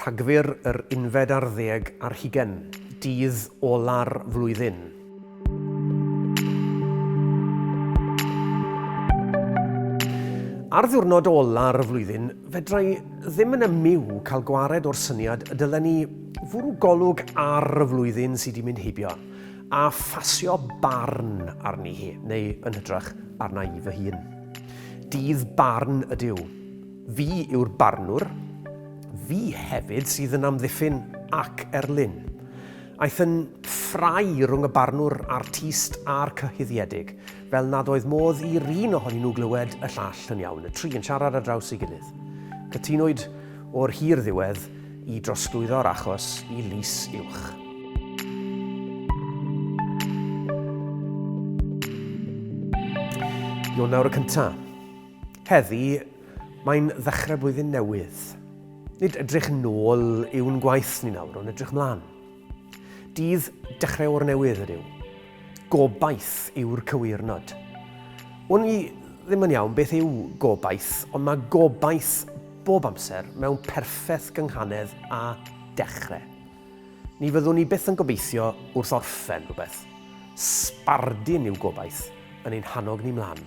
Rhagfyr yr 11/10, dydd ola'r flwyddyn. Ar ddiwrnod ola'r flwyddyn, fedrai ddim yn ymyw cael gwared o'r syniad y dylen ni fwrw golwg ar y flwyddyn sydd wedi mynd heibio a ffasio barn arni hi, neu yn hytrach arna i fy hun. Dydd barn ydyw. Fi yw'r barnwr. Fi hefyd sydd yn amddiffyn ac erlyn. Aeth yn ffrai rhwng y barnwr artist a'r cyhuddiedig, fel nad oedd modd i'r un ohonyn nhw glywed y llall yn iawn, y tri yn siarad ar draws ei gilydd. Cytunwyd o'r hir ddiwedd i drosglwyddo'r achos i lys uwch. Ionawr y cyntaf. Heddi, mae'n ddechrau blwyddyn newydd. Nid edrych nôl yw'n gwaith ni nawr, ond edrych mlaen. Dydd dechrau o'r newydd ydyw. Gobaith yw'r cywirnod. O'n i ddim yn iawn beth yw gobaith, ond mae gobaith bob amser mewn perffaith gynghanedd a dechrau. Ni fyddwn ni byth yn gobeithio wrth orffen rhywbeth. Sbardun yw gobaith yn ein hannog ni mlaen.